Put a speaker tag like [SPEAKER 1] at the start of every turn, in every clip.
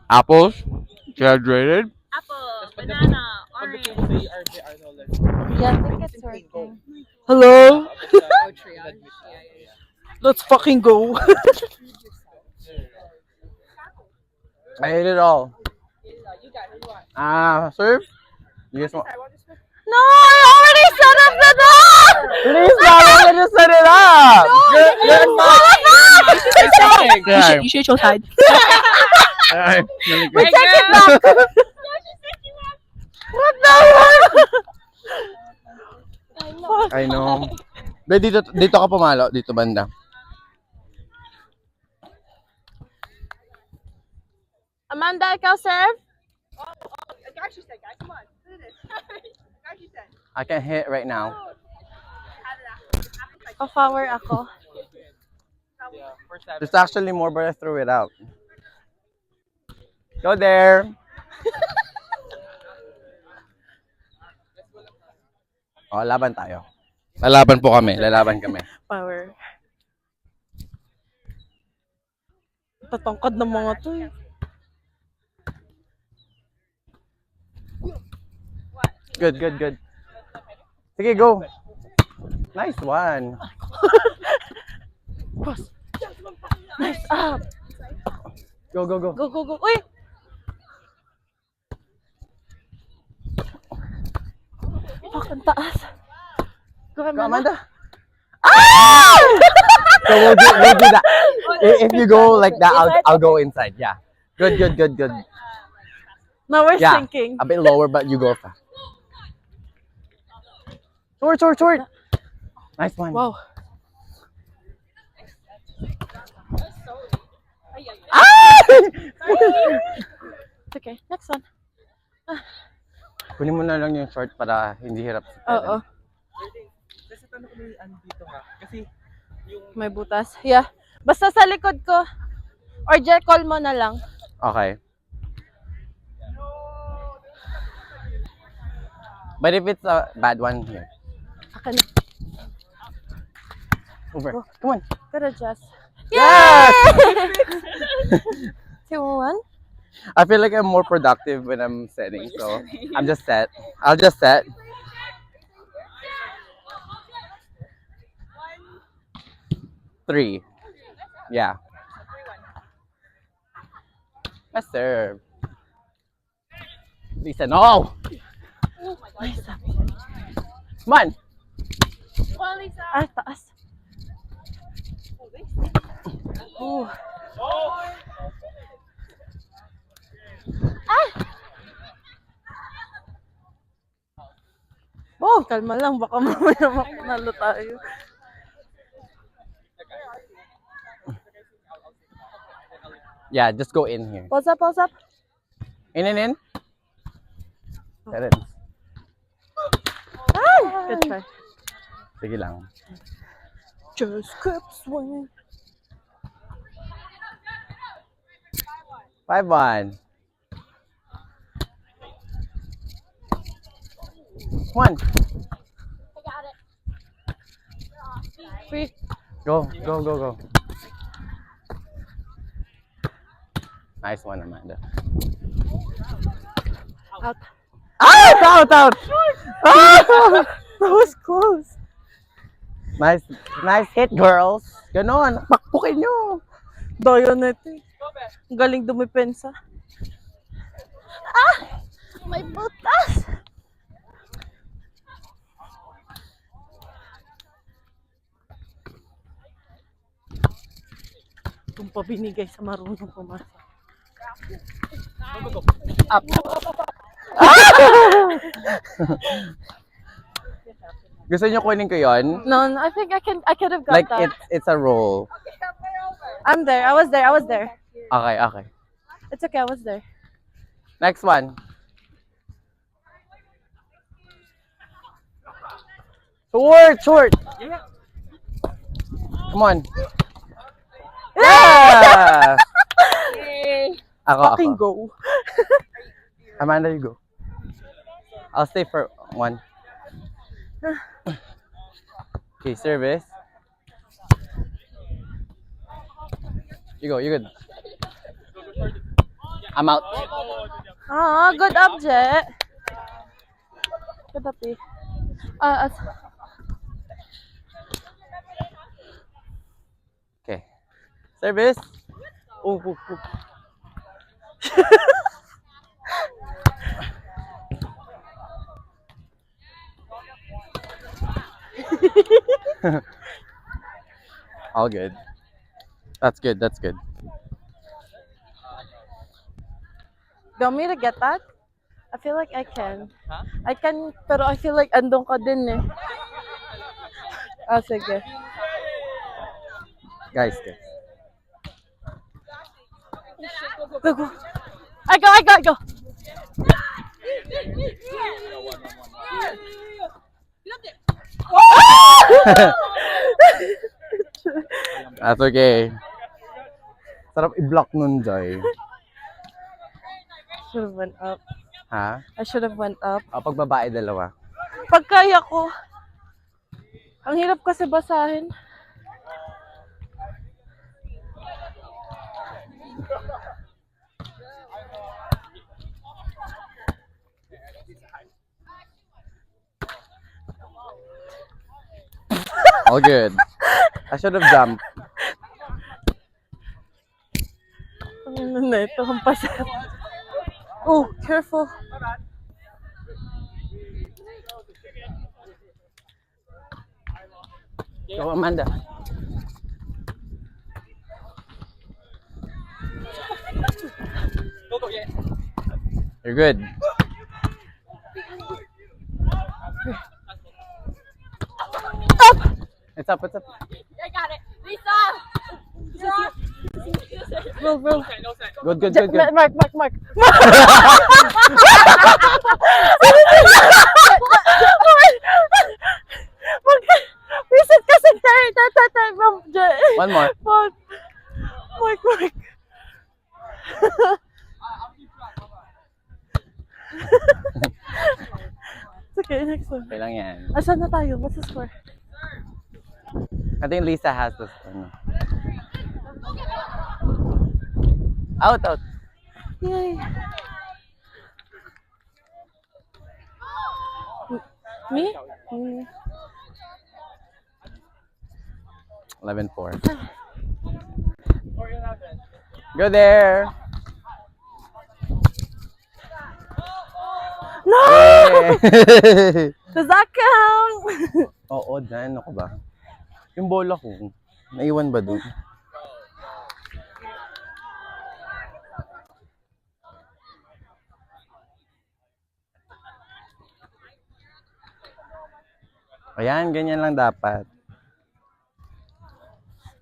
[SPEAKER 1] Apples, graduated.
[SPEAKER 2] Apple, banana, orange.
[SPEAKER 3] Yeah, I think it's working.
[SPEAKER 4] Hello? Let's fucking go.
[SPEAKER 1] I ate it all. Serve? You guys want?
[SPEAKER 3] No, I already set up the door!
[SPEAKER 1] Please, God, I just set it up. You're
[SPEAKER 4] You should your side.
[SPEAKER 3] We take it back! What the fuck?
[SPEAKER 1] I know. Be, dito ka pumalo, dito banda.
[SPEAKER 3] Amanda, ikaw serve?
[SPEAKER 1] I can hit right now.
[SPEAKER 3] Pa-flower ako.
[SPEAKER 1] There's actually more, but I threw it out. Go there. Oh, laban tayo. Lalaban po kami. Lalaban kami.
[SPEAKER 4] Power. Tatangkad ng mga to eh.
[SPEAKER 1] Good, good, good. Sige, go. Nice one.
[SPEAKER 4] Nice up.
[SPEAKER 1] Go, go, go.
[SPEAKER 4] Go, go, go. Uy! Fuck, ang taas. Go,
[SPEAKER 1] Go,
[SPEAKER 4] Amanda.
[SPEAKER 1] Amanda. Ah! So we'll do that. If you go like that, I'll go inside. Yeah. Good, good, good, good.
[SPEAKER 4] Now we're
[SPEAKER 1] Yeah.
[SPEAKER 4] sinking.
[SPEAKER 1] A bit lower, but you go fast. Short, short, short. Nice one.
[SPEAKER 4] Wow.
[SPEAKER 1] Ah!
[SPEAKER 4] It's okay. Next one.
[SPEAKER 1] Kunin mo na lang yung short para hindi hirap si
[SPEAKER 4] Oo.
[SPEAKER 1] Kevin.
[SPEAKER 5] Kasi tanong ko may dito nga. Kasi
[SPEAKER 4] May butas. Yeah. Basta sa likod ko. Or call mo na lang.
[SPEAKER 1] Okay. But if it's a bad one here.
[SPEAKER 4] Akin.
[SPEAKER 1] Over. Come on.
[SPEAKER 4] Pero just.
[SPEAKER 1] Yes!
[SPEAKER 4] 2-1.
[SPEAKER 1] I feel like I'm more productive when I'm setting, so I'm just set. I'll just set. Three. Yeah. Let's serve. Lisa, no! Come on!
[SPEAKER 4] Ah, taas. Oh. Oh, kalma lang. Baka mamaya makunalo tayo.
[SPEAKER 1] Yeah, just go in here.
[SPEAKER 4] Pause up, pause up.
[SPEAKER 1] In. Set it.
[SPEAKER 4] Ay! Good try.
[SPEAKER 1] Sige lang.
[SPEAKER 4] Just keep swinging.
[SPEAKER 1] 5-1. Come on.
[SPEAKER 4] Free.
[SPEAKER 1] Go. Nice one, Amanda.
[SPEAKER 4] Out.
[SPEAKER 1] Out! Ah!
[SPEAKER 4] That was close.
[SPEAKER 1] Nice hit, girls. Ganon, pakpukin nyo.
[SPEAKER 4] Daya na ito eh. Ang galing dumipensa. Ah! May butas! Itong pabinigay sa marunong pumasa.
[SPEAKER 1] Up. Gusto nyo kunin ko yun?
[SPEAKER 4] No, I think I could have got
[SPEAKER 1] Like,
[SPEAKER 4] that.
[SPEAKER 1] it's a roll.
[SPEAKER 4] I'm there. I was there.
[SPEAKER 1] Okay.
[SPEAKER 4] It's okay. I was there.
[SPEAKER 1] Next one. Short. Come on. Yeah! Ako.
[SPEAKER 4] Fucking go.
[SPEAKER 1] Amanda, you go. I'll stay for one. Okay, service. You go, you're good. I'm out.
[SPEAKER 4] Ah, good object. Good object.
[SPEAKER 1] Okay. Service. Oh, oh, oh. All good. That's good. That's good.
[SPEAKER 4] Do you want me to get that? I feel like I can.
[SPEAKER 5] Huh?
[SPEAKER 4] I can, pero I feel like andong ka din eh. Ah, sige.
[SPEAKER 1] Guys.
[SPEAKER 4] Go, go. I go.
[SPEAKER 1] That's okay. Sarap i-block nun, Joy.
[SPEAKER 4] Should have went up.
[SPEAKER 1] Ha?
[SPEAKER 4] I should have went up.
[SPEAKER 1] Pag babae, dalawa.
[SPEAKER 4] Pag kaya ko. Ang hirap kasi basahin.
[SPEAKER 1] All good. I should have jumped.
[SPEAKER 4] Ano na ito? Ang pasat. Oh, careful.
[SPEAKER 1] Go, Amanda.
[SPEAKER 5] Go, yeah.
[SPEAKER 1] You're good. It's up.
[SPEAKER 2] I got it. Lisa!
[SPEAKER 4] Roll.
[SPEAKER 5] No set.
[SPEAKER 1] Good.
[SPEAKER 4] Mark. Reset kasi tayo.
[SPEAKER 1] One more.
[SPEAKER 4] Mark. It's okay, next one.
[SPEAKER 1] Okay lang yan.
[SPEAKER 4] Asan na tayo? What's the score?
[SPEAKER 1] I think Lisa has this. Out.
[SPEAKER 4] Yay. Me?
[SPEAKER 1] 11-4. Go there.
[SPEAKER 4] No!
[SPEAKER 1] Yay!
[SPEAKER 4] Does that count?
[SPEAKER 1] Oo, dyan. Ako ba? Yung bola ko, naiwan ba doon? Ayan, ganyan lang dapat.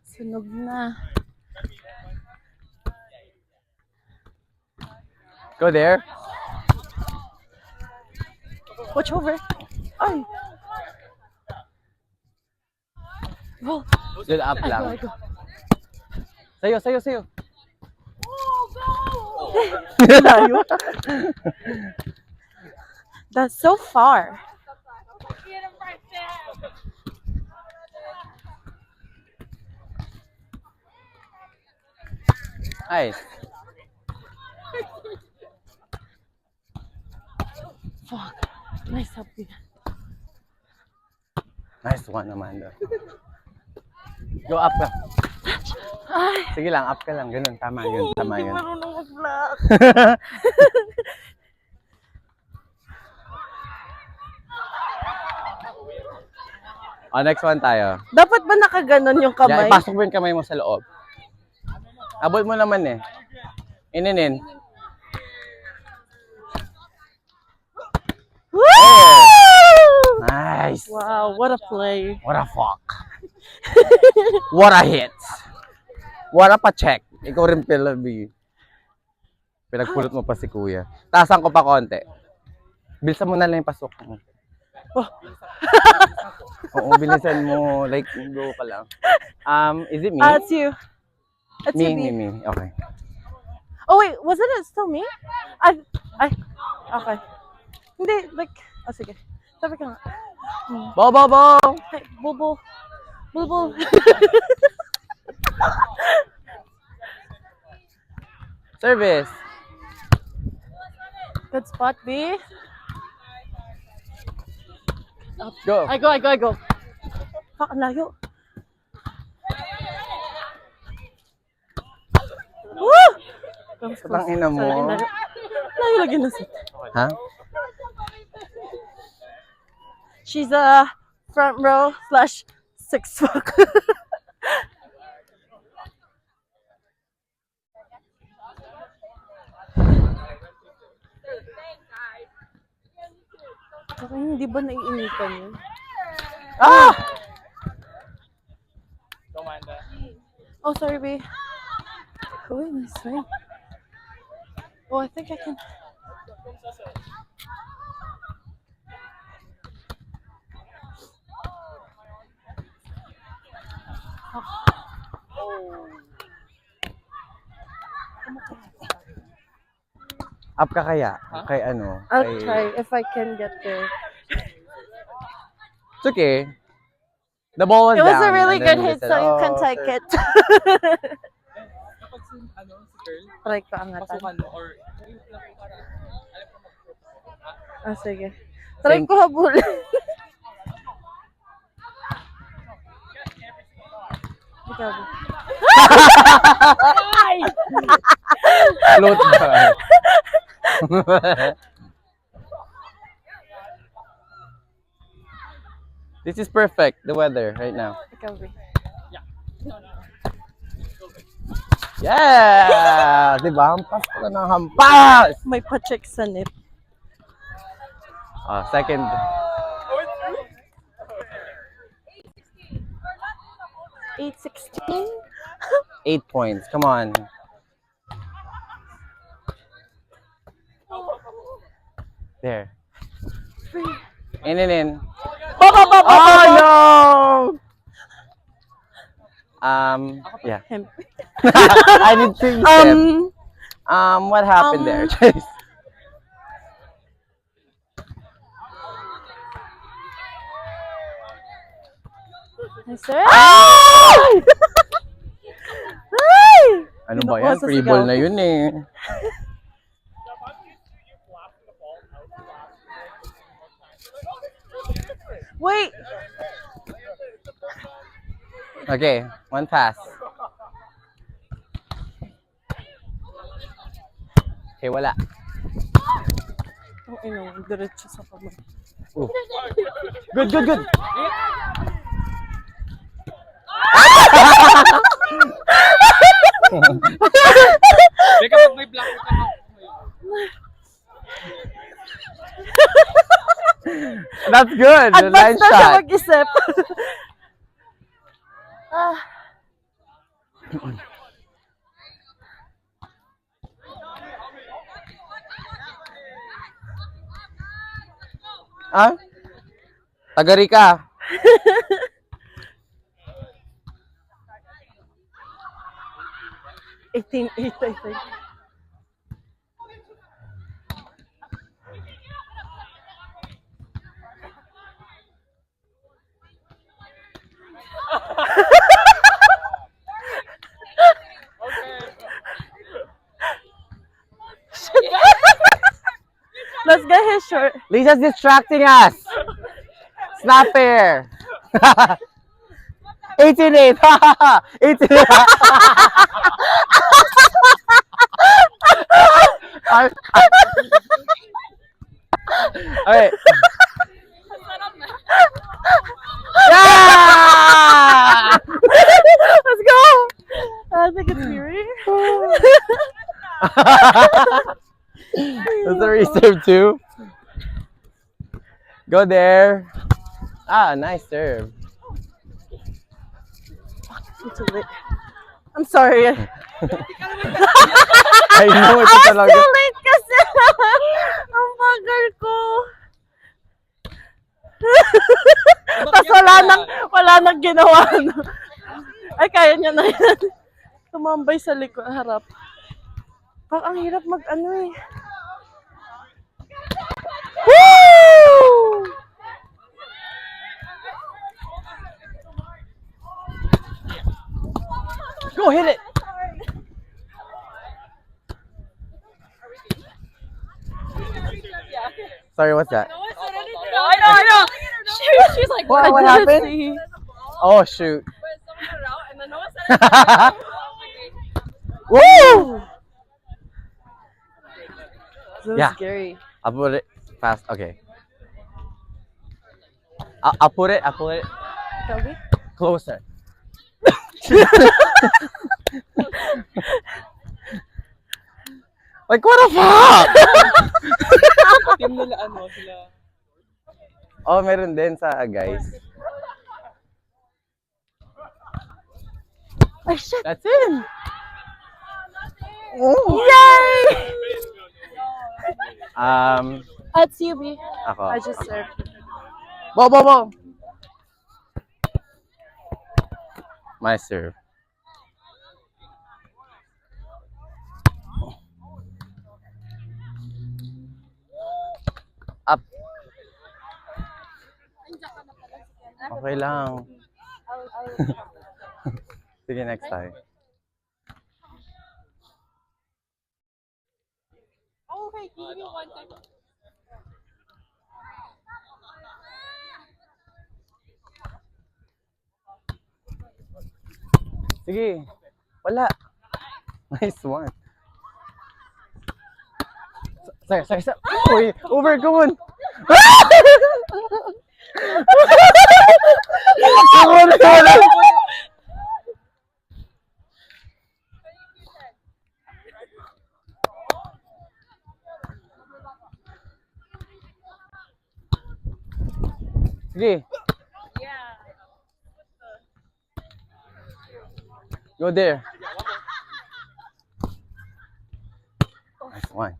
[SPEAKER 4] Sunog na.
[SPEAKER 1] Go there.
[SPEAKER 4] Watch over. Ay. Roll.
[SPEAKER 1] Good up
[SPEAKER 4] I
[SPEAKER 1] lang.
[SPEAKER 4] go.
[SPEAKER 1] Sayo.
[SPEAKER 4] Layo. That's so far.
[SPEAKER 2] Get him right there!
[SPEAKER 1] Nice.
[SPEAKER 4] Fuck. Nice up here.
[SPEAKER 1] Nice one, Amanda. Go up ka.
[SPEAKER 4] Ay.
[SPEAKER 1] Sige lang, up ka lang. Ganun, tama yun.
[SPEAKER 4] Hindi marunong mag-block.
[SPEAKER 1] Next one tayo.
[SPEAKER 4] Dapat ba nakaganon yung kamay?
[SPEAKER 1] Yeah, ipasok mo yung kamay mo sa loob. Abot mo naman eh. Ininin.
[SPEAKER 4] Woo!
[SPEAKER 1] Nice.
[SPEAKER 4] Wow, what a play.
[SPEAKER 1] What a fuck. What a hit. What a pa-check. Ikaw rin pala, B. Pinagpulot mo pa si kuya. Taasan ko pa konti. Bilisan mo na lang yung pasok mo.
[SPEAKER 4] Oh.
[SPEAKER 1] Oo, bilisan mo. Like, go ka lang. Is it me?
[SPEAKER 4] It's you. It's you, B.
[SPEAKER 1] Me. Okay.
[SPEAKER 4] Oh wait, wasn't it still me? Okay. Hindi, like, sige. Sabi ka nga.
[SPEAKER 1] Bo!
[SPEAKER 4] Hey, Bulbul.
[SPEAKER 1] Service.
[SPEAKER 4] Good spot, B.
[SPEAKER 1] Go.
[SPEAKER 4] I go. Fuck, ang layo. Woo!
[SPEAKER 1] Ang ina mo.
[SPEAKER 4] Layo lagi na sit.
[SPEAKER 1] Ha?
[SPEAKER 4] She's a front row / six fuck. Saka hindi ba naiinitan yun?
[SPEAKER 1] Ah!
[SPEAKER 5] Commander.
[SPEAKER 4] Oh, sorry, babe. Oh, nice swing. Oh, I think I can.
[SPEAKER 1] Up ka kaya? Kay ano?
[SPEAKER 4] I'll
[SPEAKER 1] Kay...
[SPEAKER 4] try if I can get there.
[SPEAKER 1] It's okay. The ball was
[SPEAKER 4] It was
[SPEAKER 1] down,
[SPEAKER 4] a really
[SPEAKER 1] and then
[SPEAKER 4] good
[SPEAKER 1] we
[SPEAKER 4] hit,
[SPEAKER 1] said,
[SPEAKER 4] so you
[SPEAKER 1] "Oh,
[SPEAKER 4] can take
[SPEAKER 1] sir."
[SPEAKER 4] it.
[SPEAKER 5] Kapag si girl,
[SPEAKER 4] Try ko angatan.
[SPEAKER 5] pasukan mo or
[SPEAKER 4] Ah, sige. Try
[SPEAKER 1] Thank-
[SPEAKER 4] ko habulin. Ikaw ba?
[SPEAKER 1] Float ba? This is perfect, the weather right now.
[SPEAKER 4] Ikaw ba?
[SPEAKER 1] Yeah! Diba? Hampas ka ng hampas!
[SPEAKER 4] May pa-check sa net.
[SPEAKER 1] Second.
[SPEAKER 4] 8-16?
[SPEAKER 1] 8 points. Come on. There. In. Oh no! Yeah.
[SPEAKER 4] Him.
[SPEAKER 1] I need to step. What happened there?
[SPEAKER 4] Yes, sir?
[SPEAKER 1] Ano ba
[SPEAKER 4] Nakuha
[SPEAKER 1] yan?
[SPEAKER 4] sa
[SPEAKER 1] Free
[SPEAKER 4] sigaw.
[SPEAKER 1] ball na yun eh.
[SPEAKER 4] Wait!
[SPEAKER 1] Okay, one pass. Okay, wala.
[SPEAKER 4] Ang ina, diretso sa kamay.
[SPEAKER 1] Ooh. Good.
[SPEAKER 5] May kapag may black ka na.
[SPEAKER 1] That's good. The line
[SPEAKER 4] Advance na siya
[SPEAKER 1] shot.
[SPEAKER 4] mag-isip. Ah.
[SPEAKER 1] Ah? Tagari ka.
[SPEAKER 4] I think. Let's get his short.
[SPEAKER 1] Lisa's distracting us. Snap fair. 18-8. 18-8. Okay. Yeah!
[SPEAKER 4] Let's go. I think it's Fury.
[SPEAKER 1] That's a reserve too. Go there. Nice serve.
[SPEAKER 4] It's late. I'm sorry.
[SPEAKER 1] I know ito
[SPEAKER 4] I was
[SPEAKER 1] talaga.
[SPEAKER 4] too late kasi. Ang bagal ko. Tapos wala nang ginawa. Ay, kaya niya na yan. Tumambay sa likod, harap. Ang hirap mag-ano eh. Woo!
[SPEAKER 1] Go hit it. Sorry, what's that?
[SPEAKER 2] I know. She's like,
[SPEAKER 1] What
[SPEAKER 4] I didn't
[SPEAKER 1] happened?
[SPEAKER 4] see.
[SPEAKER 1] Oh, shoot.
[SPEAKER 2] wait, someone got out, and then Noah said,
[SPEAKER 1] Woo!
[SPEAKER 4] This is
[SPEAKER 1] Yeah.
[SPEAKER 4] scary.
[SPEAKER 1] I'll put it fast. Okay. I'll put it
[SPEAKER 4] Toby?
[SPEAKER 1] closer. Like, what the fuck?
[SPEAKER 5] Team nila ano, sila.
[SPEAKER 1] Oh, meron din sa guys.
[SPEAKER 4] Ay, shit.
[SPEAKER 1] That's it.
[SPEAKER 4] Yay! That's you, B.
[SPEAKER 1] Ako.
[SPEAKER 4] I just served.
[SPEAKER 1] Bo. My serve. Up. Okay lang. Sige, next time.
[SPEAKER 2] okay, give me 1 second.
[SPEAKER 1] Sige. Wala. Nice one. Sir. Uy, over, come on. Come on. Sige. Go there. Nice one.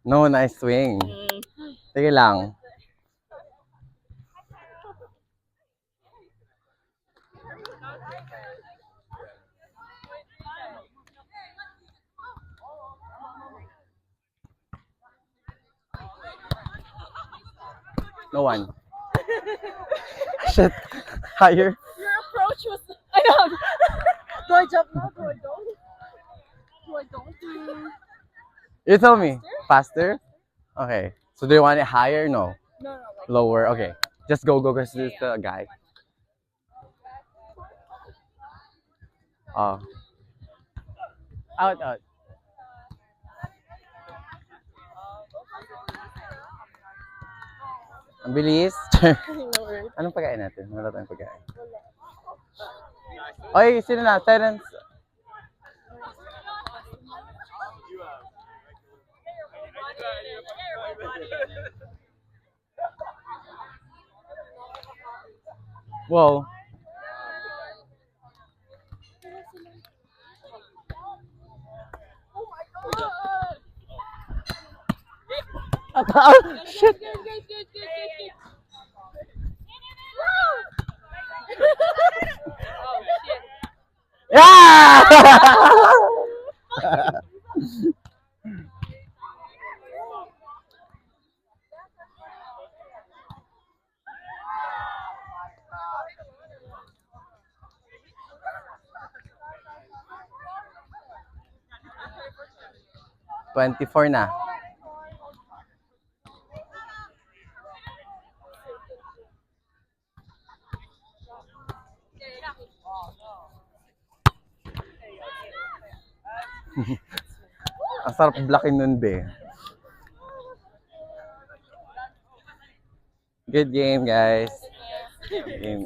[SPEAKER 1] No, nice swing. Sige lang. No one. Shit. Higher.
[SPEAKER 2] Your approach was, I know. Do I jump now? Do I don't? Do I don't?
[SPEAKER 1] You tell me. Faster? Okay. So do you want it higher? No.
[SPEAKER 2] No, like,
[SPEAKER 1] Lower. Okay. Just go because this is the guy. Oh. Out. Ang bilis. Anong pagkain natin? Wala tayong pagkain. Oy, sino na? Terence. Wow. Shit.
[SPEAKER 2] good. Oh, shit.
[SPEAKER 1] Yeah! $24 na. Ang sarap blockin nun, be. Good game, guys. Good game.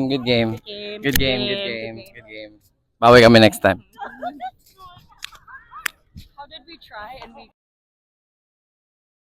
[SPEAKER 1] Good game. Good game. Bawi kami next time.
[SPEAKER 2] How did we try and we